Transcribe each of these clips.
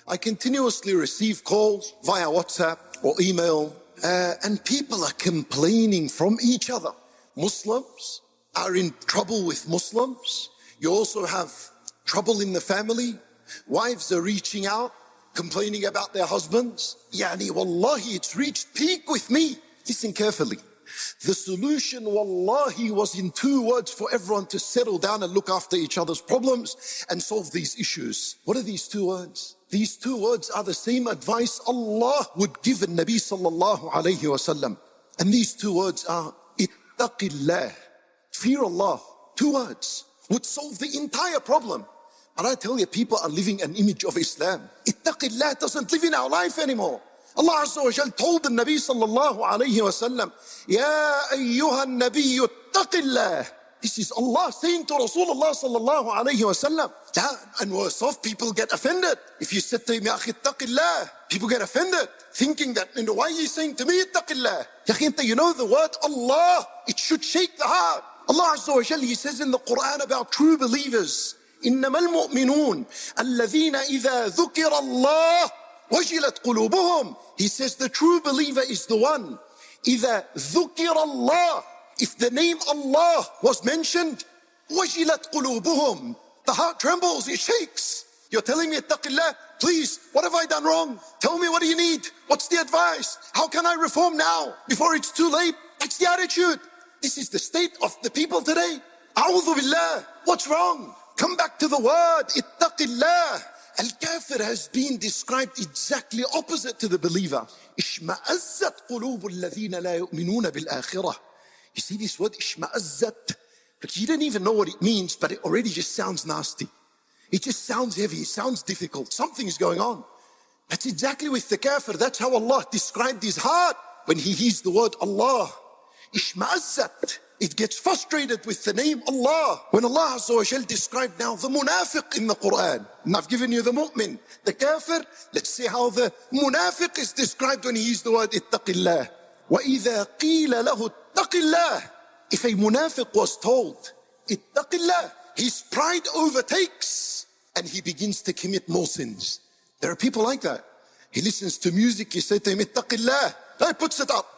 I continuously receive calls via WhatsApp or email, and people are complaining from each other. Muslims are in trouble with Muslims. You also have trouble in the family. Wives are reaching out, complaining about their husbands. Yani wallahi, it's reached peak with me. Listen carefully. The solution, wallahi, was in 2 words for everyone to settle down and look after each other's problems and solve these issues. What are these 2 words? These 2 words are the same advice Allah would give a Nabi sallallahu alayhi wasallam. And these 2 words are, ittaqillah. Fear Allah. 2 words would solve the entire problem. But I tell you, people are living an image of Islam. Ittaqillah doesn't live in our life anymore. Allah Azza wa Jal told the Nabi sallallahu alayhi wa sallam, Ya ayyuhan nabiyyu ittaqillah. This is Allah saying to Rasulullah sallallahu alayhi wa sallam. And worse off, people get offended. If you said to him, Ya akhi ittaqillah, people get offended, thinking that, why are you saying to me ittaqillah? You know the word Allah, it should shake the heart. Allah Azza wa Jal, He says in the Quran about true believers, إنما المؤمنون الذين إذا ذكر الله وجلت قلوبهم. He says the true believer is the one, إذا ذكر الله, if the name Allah was mentioned, وجلت قلوبهم, the heart trembles, it shakes. You're telling me, ittaqillah, please, what have I done wrong? Tell me, what do you need? What's the advice? How can I reform now, before it's too late? That's the attitude. This is the state of the people today. A'udhu billah. What's wrong? Come back to the word, ittaqillah. Al-kafir has been described exactly opposite to the believer. Ishma'azzat qulubu alladhina la yu'minuna bil-akhirah. You see this word, ishma'azzat? But you don't even know what it means, but it already just sounds nasty. It just sounds heavy, it sounds difficult. Something is going on. That's exactly with the kafir. That's how Allah described his heart when he hears the word Allah. Ishma'azzat. It gets frustrated with the name Allah. When Allah Azza wa Jal described now the munafiq in the Quran, and I've given you the mu'min, the kafir, let's see how the munafiq is described when he uses the word ittaqillah. وَإِذَا قِيلَ لَهُ ittaqillah. If a munafiq was told, ittaqillah, his pride overtakes and he begins to commit more sins. There are people like that. He listens to music, you say to him, ittaqillah, he puts it up.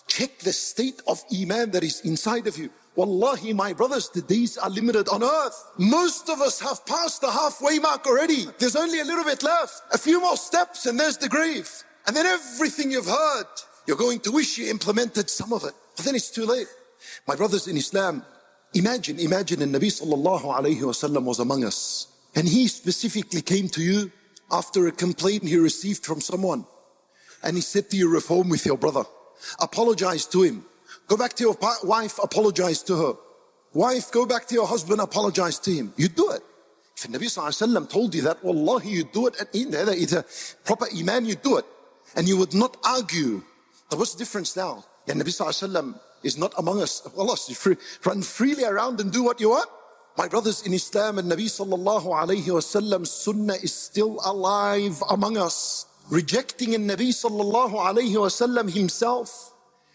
Check the state of iman that is inside of you. Wallahi, my brothers, the days are limited on earth. Most of us have passed the halfway mark already. There's only a little bit left. A few more steps and there's the grave. And then everything you've heard, you're going to wish you implemented some of it. But then it's too late. My brothers in Islam, imagine the Nabi sallallahu alayhi wa sallam was among us. And he specifically came to you after a complaint he received from someone. And he said to you, reform with your brother. Apologize to him. Go back to your wife, apologize to her. Wife, go back to your husband, apologize to him. You do it. If the Nabi sallallahu alayhi wa sallam told you that, wallahi, you do it. And it's a proper iman, you do it. And you would not argue. But what's the difference now? The Nabi sallallahu alayhi wa sallam is not among us. Allah, run freely around and do what you want. My brothers in Islam, and Nabi sallallahu alayhi wa sallam's sunnah is still alive among us. Rejecting in Nabi sallallahu alayhi wa sallam himself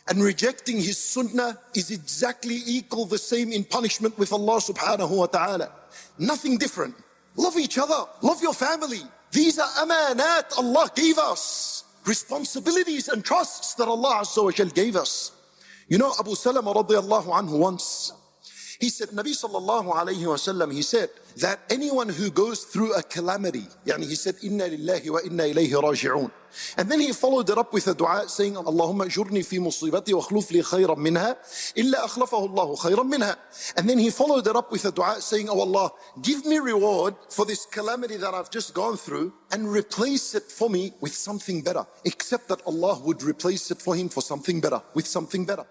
and rejecting his sunnah is exactly equal the same in punishment with Allah subhanahu wa ta'ala. Nothing different. Love each other. Love your family. These are amanat Allah gave us. Responsibilities and trusts that Allah Azza wa Jal gave us. You know, Abu Salama radiallahu anhu once, he said, Nabi sallallahu alayhi wa sallam, he said that anyone who goes through a calamity, he said, inna lillahi wa inna ilayhi raji'un. And then he followed it up with a dua saying, Allahumma ajurni fi musibati wa akhluf li khayran minha, illa akhlafahu Allahu khayran minha. And then he followed it up with a dua saying, oh Allah, give me reward for this calamity that I've just gone through and replace it for me with something better. Except that Allah would replace it for him for something better, with something better.